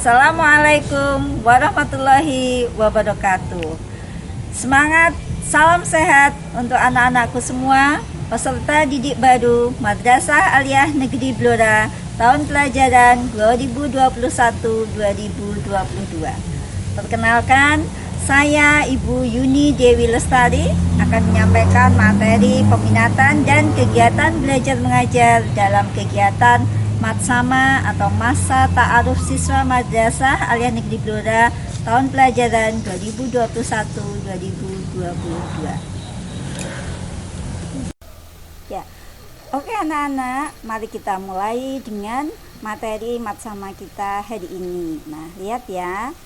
Assalamualaikum warahmatullahi wabarakatuh. Semangat, salam sehat untuk anak-anakku semua, peserta didik baru Madrasah Aliyah Negeri Blora tahun pelajaran 2021-2022. Perkenalkan, saya Ibu Yuni Dewi Lestari akan menyampaikan materi peminatan dan kegiatan belajar mengajar dalam kegiatan Matsama atau Masa Ta'aruf Siswa Madrasah Aliyah Negeri Blora tahun pelajaran 2021-2022. Ya, oke anak-anak, mari kita mulai dengan materi Matsama kita hari ini. Nah, lihat ya,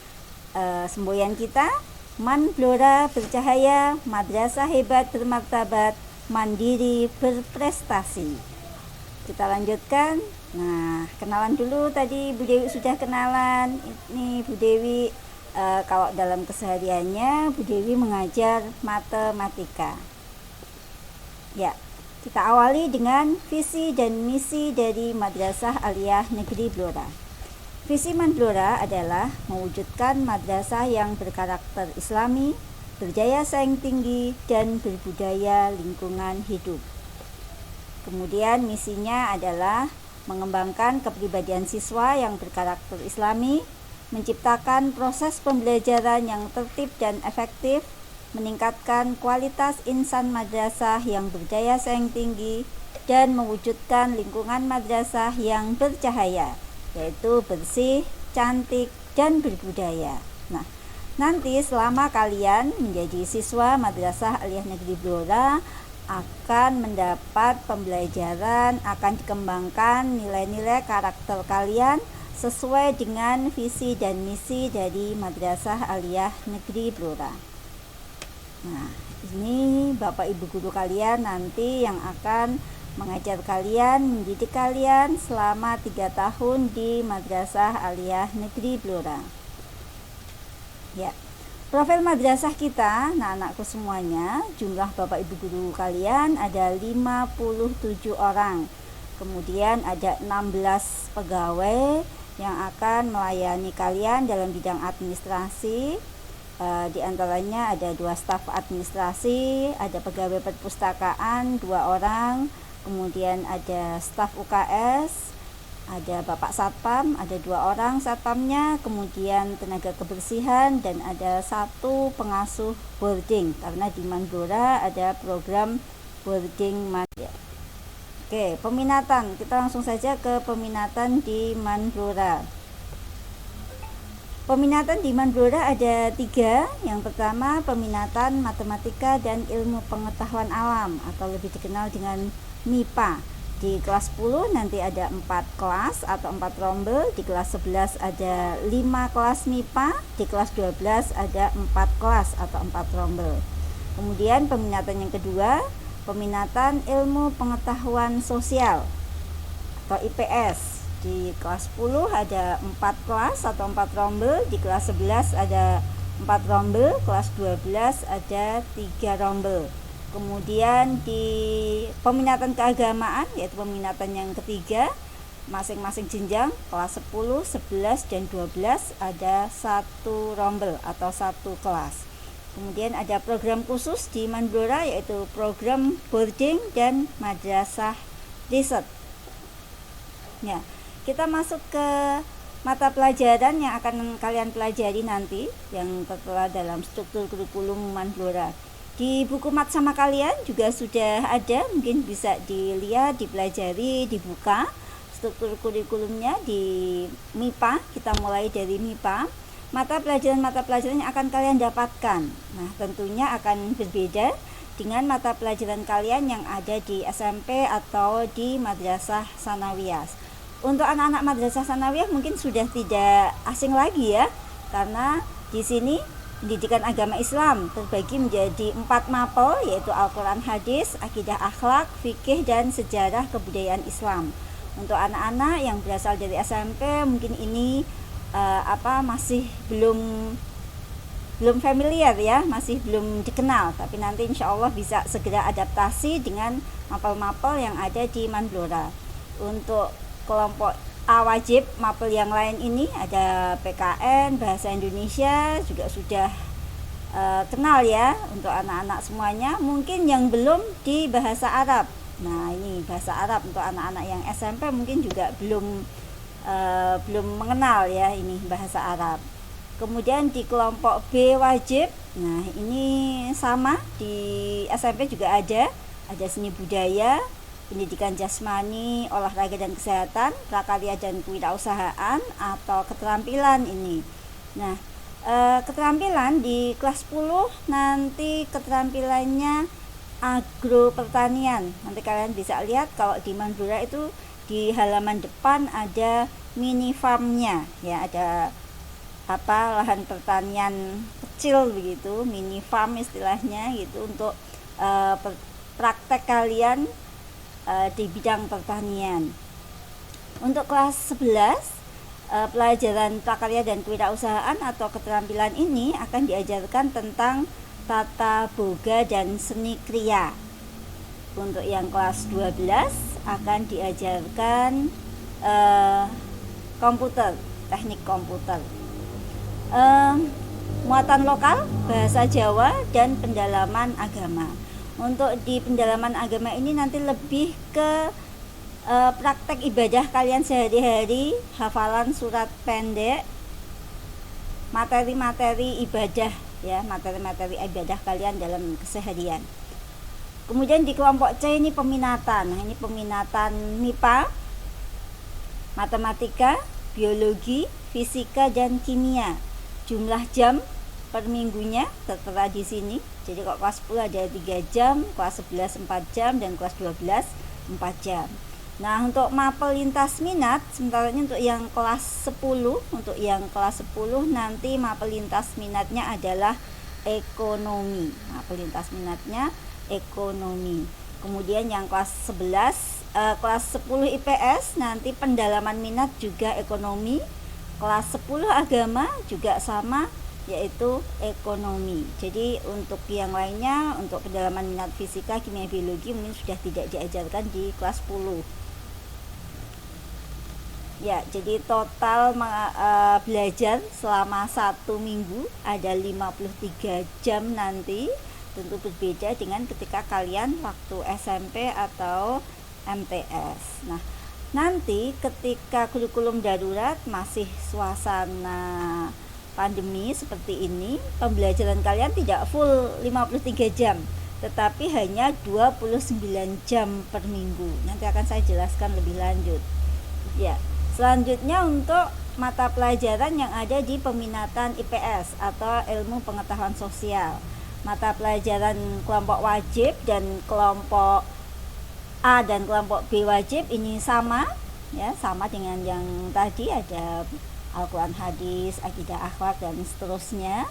semboyan kita, Man Blora bercahaya, madrasah hebat bermartabat, mandiri berprestasi. Kita lanjutkan. Nah, kenalan dulu, tadi Bu Dewi sudah kenalan. Ini Bu Dewi, kalau dalam kesehariannya Bu Dewi mengajar matematika. Ya, kita awali dengan visi dan misi dari Madrasah Aliyah Negeri Blora. Visi Man Blora adalah mewujudkan madrasah yang berkarakter Islami, berjaya saing tinggi, dan berbudaya lingkungan hidup. Kemudian misinya adalah mengembangkan kepribadian siswa yang berkarakter Islami, menciptakan proses pembelajaran yang tertib dan efektif, meningkatkan kualitas insan madrasah yang berdaya saing tinggi, dan mewujudkan lingkungan madrasah yang bercahaya, yaitu bersih, cantik, dan berbudaya. Nah, nanti selama kalian menjadi siswa Madrasah Aliyah Negeri Blora, akan mendapat pembelajaran, akan dikembangkan nilai-nilai karakter kalian sesuai dengan visi dan misi dari Madrasah Aliyah Negeri Blora. Nah, ini Bapak Ibu guru kalian nanti yang akan mengajar kalian, mendidik kalian selama 3 tahun di Madrasah Aliyah Negeri Blora. Ya. Profil madrasah kita, nah anakku semuanya, jumlah Bapak Ibu guru kalian ada 57 orang. Kemudian ada 16 pegawai yang akan melayani kalian dalam bidang administrasi. Di antaranya ada 2 staf administrasi, ada pegawai perpustakaan 2 orang, kemudian ada staf UKS, ada Bapak Satpam, ada 2 orang satpamnya, kemudian tenaga kebersihan, dan ada 1 pengasuh boarding, karena di Man Blora ada program boarding ya. Oke, peminatan, kita langsung saja ke peminatan di Man Blora. Peminatan di Man Blora ada 3. Yang pertama, peminatan matematika dan ilmu pengetahuan alam atau lebih dikenal dengan MIPA. Di kelas 10 nanti ada 4 kelas atau 4 rombel. Di kelas 11 ada 5 kelas MIPA. Di kelas 12 ada 4 kelas atau 4 rombel. Kemudian peminatan yang kedua, peminatan ilmu pengetahuan sosial atau IPS. Di kelas 10 ada 4 kelas atau 4 rombel. Di kelas 11 ada 4 rombel. Kelas 12 ada 3 rombel. Kemudian di peminatan keagamaan, yaitu peminatan yang ketiga, masing-masing jenjang kelas 10, 11, dan 12 ada 1 rombel atau 1 kelas. Kemudian ada program khusus di Man Blora, yaitu program boarding dan madrasah riset. Ya, kita masuk ke mata pelajaran yang akan kalian pelajari nanti, yang tertera dalam struktur kurikulum Man Blora. Di buku Matsama kalian juga sudah ada, mungkin bisa dilihat, dipelajari, dibuka struktur kurikulumnya di MIPA. Kita mulai dari MIPA. Mata pelajaran yang akan kalian dapatkan, nah tentunya akan berbeda dengan mata pelajaran kalian yang ada di SMP atau di Madrasah Sanawiyah. Untuk anak-anak Madrasah Sanawiyah mungkin sudah tidak asing lagi ya, karena di sini pendidikan agama Islam terbagi menjadi 4 mapel, yaitu Al-Quran, Hadis, Akidah Akhlak, Fikih, dan Sejarah Kebudayaan Islam. Untuk anak-anak yang berasal dari SMP mungkin ini masih belum familiar ya, masih belum dikenal, tapi nanti insya Allah bisa segera adaptasi dengan mapel-mapel yang ada di Man Blora. Untuk kelompok A wajib, mapel yang lain ini ada PKN, bahasa Indonesia juga sudah kenal ya untuk anak-anak semuanya. Mungkin yang belum di bahasa Arab. Nah, ini bahasa Arab untuk anak-anak yang SMP mungkin juga belum mengenal ya ini bahasa Arab. Kemudian di kelompok B wajib. Nah, ini sama, di SMP juga ada seni budaya, pendidikan jasmani, olahraga dan kesehatan, prakarya dan kewirausahaan, atau keterampilan ini. Nah, keterampilan di kelas 10 nanti keterampilannya agropertanian. Nanti kalian bisa lihat kalau di Mandura itu di halaman depan ada mini farmnya ya, ada lahan pertanian kecil begitu, mini farm istilahnya gitu, untuk praktek kalian di bidang pertanian. Untuk kelas 11 pelajaran prakarya dan kewirausahaan atau keterampilan ini akan diajarkan tentang tata boga dan seni kriya. Untuk yang kelas 12 akan diajarkan komputer, teknik komputer, muatan lokal, bahasa Jawa, dan pendalaman agama. Untuk di pendalaman agama ini nanti lebih ke praktek ibadah kalian sehari-hari, hafalan surat pendek, materi-materi ibadah ya, materi-materi ibadah kalian dalam keseharian. Kemudian di kelompok C ini peminatan. Nah, ini peminatan MIPA, matematika, biologi, fisika, dan kimia. Jumlah jam per minggunya tertera di sini. Jadi kalau kelas 10 ada 3 jam, kelas 11 4 jam, dan kelas 12 4 jam. Nah, untuk mapel lintas minat sementara ini untuk yang kelas 10, nanti mapel lintas minatnya adalah ekonomi. Mapel lintas minatnya ekonomi. Kemudian yang kelas 11 kelas 10 IPS nanti pendalaman minat juga ekonomi. Kelas 10 agama juga sama, yaitu ekonomi. Jadi untuk yang lainnya, untuk pendalaman minat fisika, kimia, biologi mungkin sudah tidak diajarkan di kelas 10. Ya, jadi total belajar selama 1 minggu ada 53 jam nanti. Tentu berbeda dengan ketika kalian waktu SMP atau MTS. Nah, nanti ketika kurikulum darurat masih suasana pandemi seperti ini, pembelajaran kalian tidak full 53 jam, tetapi hanya 29 jam per minggu. Nanti akan saya jelaskan lebih lanjut. Ya. Selanjutnya untuk mata pelajaran yang ada di peminatan IPS atau ilmu pengetahuan sosial. Mata pelajaran kelompok wajib dan kelompok A dan kelompok B wajib ini sama ya, sama dengan yang tadi, ada Al-Quran, hadis, akidah, akhlak, dan seterusnya.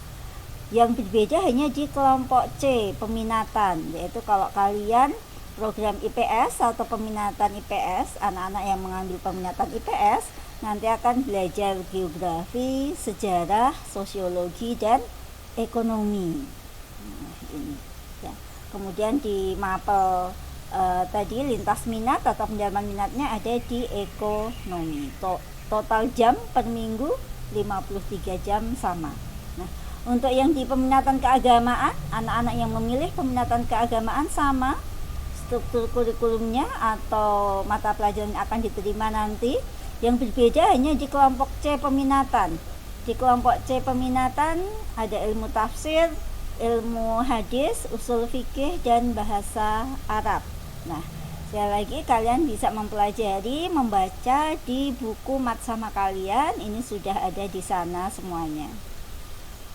Yang berbeda hanya di kelompok C, peminatan, yaitu kalau kalian program IPS atau peminatan IPS, anak-anak yang mengambil peminatan IPS nanti akan belajar geografi, sejarah, sosiologi, dan ekonomi. Nah, ini ya. Kemudian di mapel tadi lintas minat atau pendalaman minatnya ada di ekonomi. Total jam per minggu 53 jam sama. Nah, untuk yang di peminatan keagamaan, anak-anak yang memilih peminatan keagamaan sama, struktur kurikulumnya atau mata pelajaran yang akan diterima nanti. Yang berbeda hanya di kelompok C peminatan. Di kelompok C peminatan ada ilmu tafsir, ilmu hadis, usul fikih, dan bahasa Arab. Nah, sekali lagi kalian bisa mempelajari, membaca di buku matsama kalian, ini sudah ada di sana semuanya.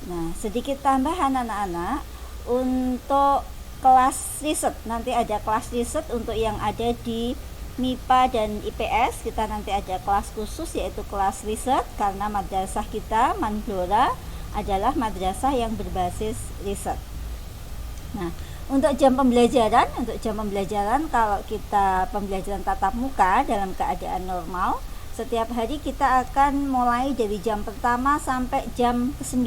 Nah, sedikit tambahan anak-anak, untuk kelas riset, nanti ada kelas riset untuk yang ada di MIPA dan IPS. Kita nanti ada kelas khusus yaitu kelas riset, karena madrasah kita Mandora adalah madrasah yang berbasis riset. Nah, untuk jam pembelajaran kalau kita pembelajaran tatap muka dalam keadaan normal, setiap hari kita akan mulai dari jam pertama sampai jam ke-9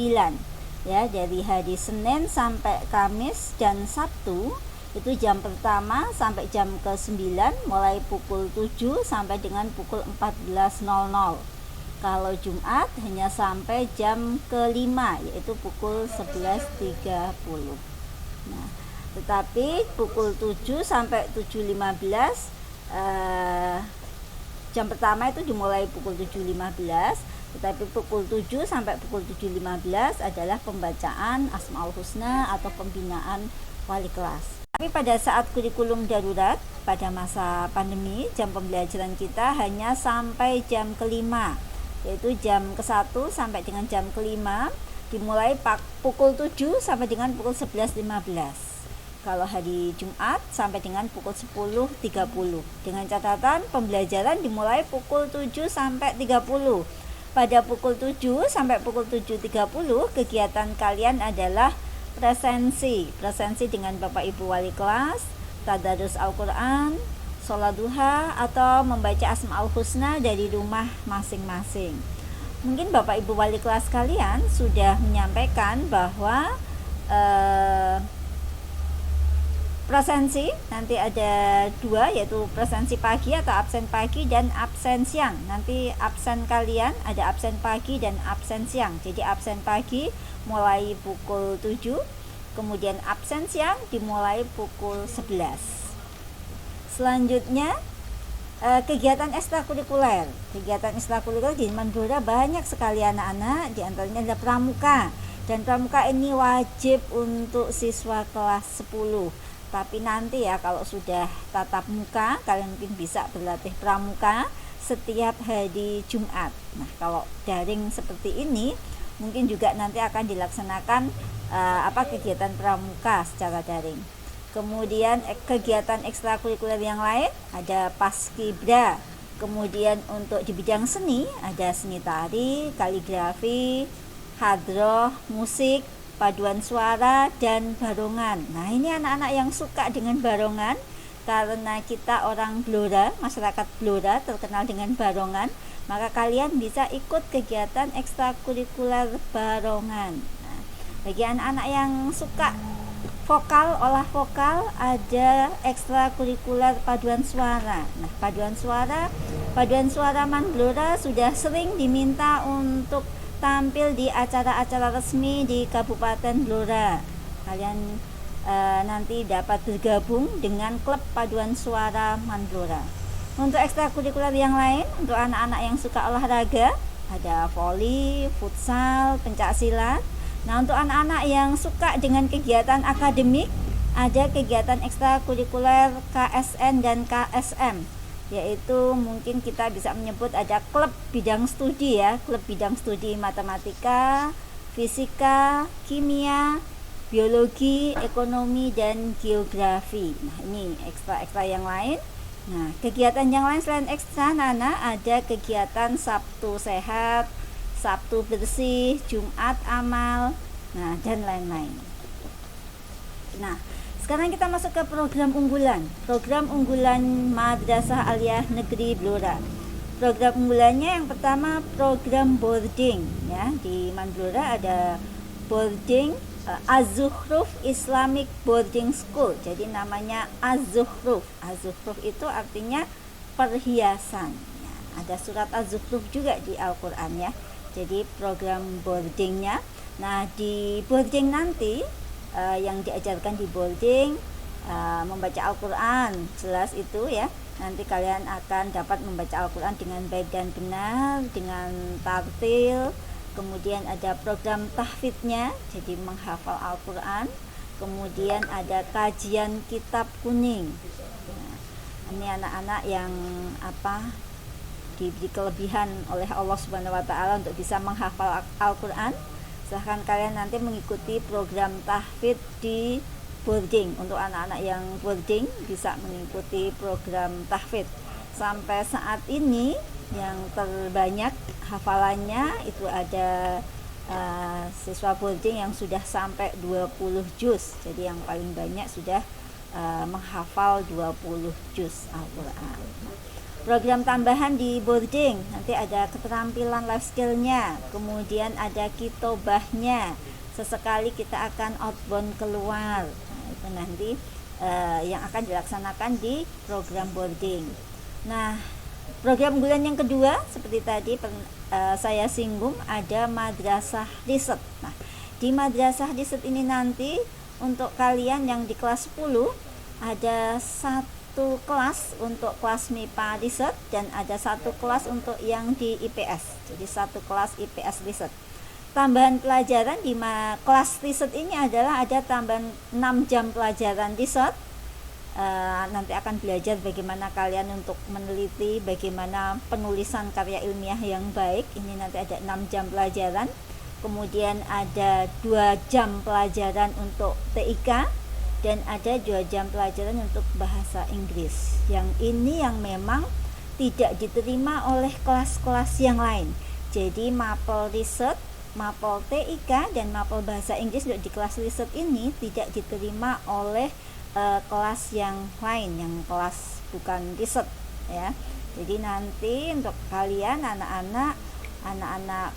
ya, dari hari Senin sampai Kamis dan Sabtu Itu jam pertama sampai jam ke-9, mulai pukul 7 sampai dengan pukul 14.00. Kalau Jumat hanya sampai jam ke-5, yaitu pukul 11.30. Nah, tetapi pukul 7 sampai 7.15, jam pertama itu dimulai pukul 7.15, tetapi pukul 7 sampai pukul 7.15 adalah pembacaan Asmaul Husna atau pembinaan wali kelas. Tapi pada saat kurikulum darurat pada masa pandemi, jam pembelajaran kita hanya sampai jam ke-5, yaitu jam ke-1 sampai dengan jam ke-5, dimulai pukul 7 sampai dengan pukul 11.15. Kalau hari Jumat sampai dengan pukul 10.30. Dengan catatan pembelajaran dimulai pukul 7 sampai 30. Pada pukul 7 sampai pukul 7.30 kegiatan kalian adalah presensi dengan Bapak Ibu wali kelas, tadarus Al-Quran, sholat duha, atau membaca Asmaul Husna dari rumah masing-masing. Mungkin Bapak Ibu wali kelas kalian sudah menyampaikan bahwa presensi nanti ada 2, yaitu presensi pagi atau absen pagi dan absen siang. Nanti absen kalian ada absen pagi dan absen siang. Jadi absen pagi mulai pukul 7, kemudian absen siang dimulai pukul 11. Selanjutnya kegiatan ekstrakurikuler. Kegiatan ekstrakurikuler di Mandura banyak sekali anak-anak, di antaranya ada pramuka. Dan pramuka ini wajib untuk siswa kelas 10. Tapi nanti ya kalau sudah tatap muka, kalian mungkin bisa berlatih pramuka setiap hari Jumat. Nah, kalau daring seperti ini, mungkin juga nanti akan dilaksanakan kegiatan pramuka secara daring. Kemudian kegiatan ekstrakurikuler yang lain ada paskibra. Kemudian untuk di bidang seni ada seni tari, kaligrafi, hadroh, musik, paduan suara, dan barongan. Nah, ini anak-anak yang suka dengan barongan, karena kita orang Blora, masyarakat Blora terkenal dengan barongan, maka kalian bisa ikut kegiatan ekstrakurikuler barongan. Nah, bagi anak-anak yang suka vokal, olah vokal, ada ekstrakurikuler paduan suara. Nah, paduan suara Blora sudah sering diminta untuk tampil di acara-acara resmi di Kabupaten Blora. Kalian nanti dapat bergabung dengan klub paduan suara Blora. Untuk ekstrakurikuler yang lain, untuk anak-anak yang suka olahraga, ada voli, futsal, pencaksilat. Nah, untuk anak-anak yang suka dengan kegiatan akademik, ada kegiatan ekstrakurikuler KSN dan KSM, yaitu mungkin kita bisa menyebut ada klub bidang studi ya, klub bidang studi matematika, fisika, kimia, biologi, ekonomi, dan geografi. Nah, ini ekstra yang lain. Nah, kegiatan yang lain selain ekstra, Nana, ada kegiatan Sabtu sehat, Sabtu bersih, Jumat amal, nah, dan lain-lain. Nah, sekarang kita masuk ke program unggulan Madrasah Aliyah Negeri Blora. Program unggulannya yang pertama program boarding ya. Di Blora ada boarding Az-Zuhruf Islamic Boarding School. Jadi namanya Az-Zuhruf. Az-Zuhruf itu artinya perhiasan ya. Ada surat Az-Zuhruf juga di Al-Qur'an ya. Jadi program boardingnya. Nah, di boarding nanti yang diajarkan di boarding membaca Al-Quran, jelas itu ya. Nanti kalian akan dapat membaca Al-Quran dengan baik dan benar, dengan tartil. Kemudian ada program tahfidnya, jadi menghafal Al-Quran. Kemudian ada kajian kitab kuning. Nah, ini anak-anak yang diberi kelebihan oleh Allah Subhanahu wa Ta'ala untuk bisa menghafal Al-Quran. Silahkan kalian nanti mengikuti program tahfidz di boarding. Untuk anak-anak yang boarding bisa mengikuti program tahfidz. Sampai saat ini yang terbanyak hafalannya itu ada siswa boarding yang sudah sampai 20 juz. Jadi yang paling banyak sudah menghafal 20 juz Al-Quran. Program tambahan di boarding nanti ada keterampilan life skillnya, kemudian ada kitobahnya, sesekali kita akan outbound keluar. Nah, itu nanti yang akan dilaksanakan di program boarding. Nah, program unggulan yang kedua seperti tadi saya singgung, ada madrasah riset. Nah, di madrasah riset ini nanti untuk kalian yang di kelas 10 ada satu kelas untuk kelas MIPA riset dan ada satu kelas untuk yang di IPS. Jadi satu kelas IPS riset. Tambahan pelajaran di kelas riset ini adalah ada tambahan 6 jam pelajaran riset. Nanti akan belajar bagaimana kalian untuk meneliti, bagaimana penulisan karya ilmiah yang baik. Ini nanti ada 6 jam pelajaran. Kemudian ada 2 jam pelajaran untuk TIK dan ada 2 jam pelajaran untuk bahasa Inggris. Yang ini yang memang tidak diterima oleh kelas-kelas yang lain. Jadi mapel riset, mapel TIK dan mapel bahasa Inggris untuk di kelas riset ini tidak diterima oleh kelas yang lain, yang kelas bukan riset ya. Jadi nanti untuk kalian anak-anak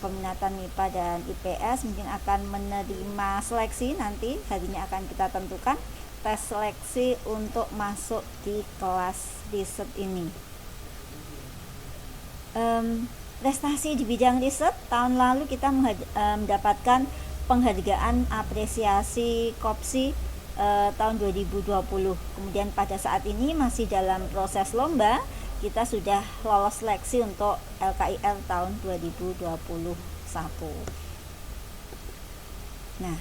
peminatan MIPA dan IPS mungkin akan menerima seleksi, nanti harinya akan kita tentukan tes seleksi untuk masuk di kelas riset ini. Prestasi di bidang riset, tahun lalu kita mendapatkan penghargaan apresiasi KOPSI tahun 2020. Kemudian pada saat ini masih dalam proses lomba, kita sudah lolos seleksi untuk LKIR tahun 2021. Nah,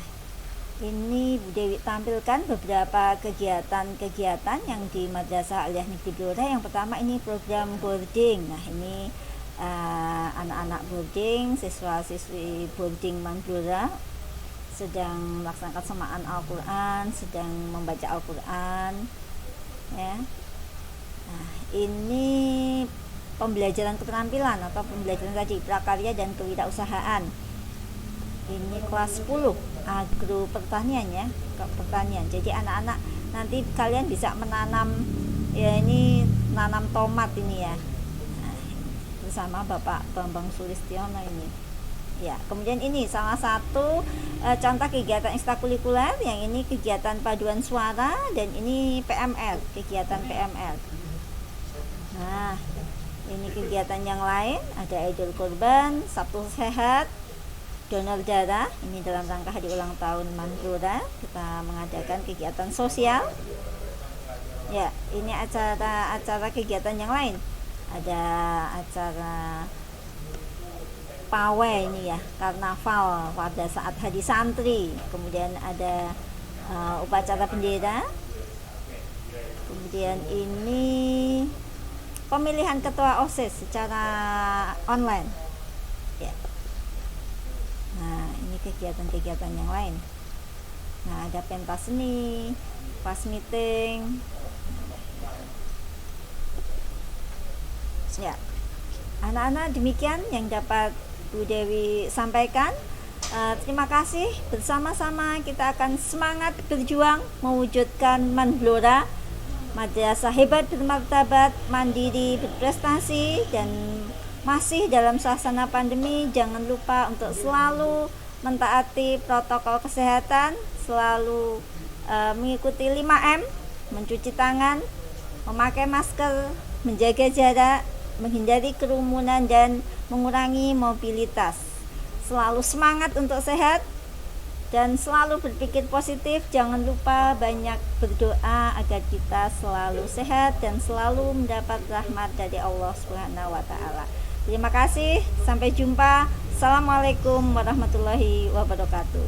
ini Bu Dewi tampilkan beberapa kegiatan-kegiatan yang di Madrasah Aliyah Negeri Blora. Yang pertama ini program boarding. Nah, ini anak-anak boarding, siswa-siswi boarding Blora sedang melaksanakan semaan Al-Quran, sedang membaca Al-Quran ya. Nah, ini pembelajaran keterampilan atau pembelajaran tadi prakarya dan kewirausahaan. Ini kelas 10 agro pertanian ya, pertanian. Jadi anak-anak nanti kalian bisa menanam ya, ini nanam tomat ini ya. Nah, bersama Bapak Bambang Sulistiono ini. Ya, kemudian ini salah satu contoh kegiatan ekstrakurikuler, yang ini kegiatan paduan suara dan ini PML, kegiatan PML. Nah, ini kegiatan yang lain, ada Idul Kurban, Sabtu Sehat, donor darah. Ini dalam rangka hari ulang tahun Blora, kita mengadakan kegiatan sosial. Ya, ini acara kegiatan yang lain. Ada acara pawai ini ya, karnaval pada saat hari santri. Kemudian ada upacara bendera. Kemudian ini pemilihan ketua OSIS secara online ya. Nah, ini kegiatan-kegiatan yang lain. Nah, ada pentas seni, pas meeting ya. Anak-anak, demikian yang dapat Bu Dewi sampaikan. Terima kasih. Bersama-sama kita akan semangat berjuang mewujudkan Blora, madrasah hebat, bermartabat, mandiri, berprestasi, dan masih dalam suasana pandemi. Jangan lupa untuk selalu mentaati protokol kesehatan, selalu mengikuti 5M, mencuci tangan, memakai masker, menjaga jarak, menghindari kerumunan dan mengurangi mobilitas. Selalu semangat untuk sehat dan selalu berpikir positif. Jangan lupa banyak berdoa agar kita selalu sehat dan selalu mendapat rahmat dari Allah Subhanahu wa taala. Terima kasih, sampai jumpa. Assalamualaikum warahmatullahi wabarakatuh.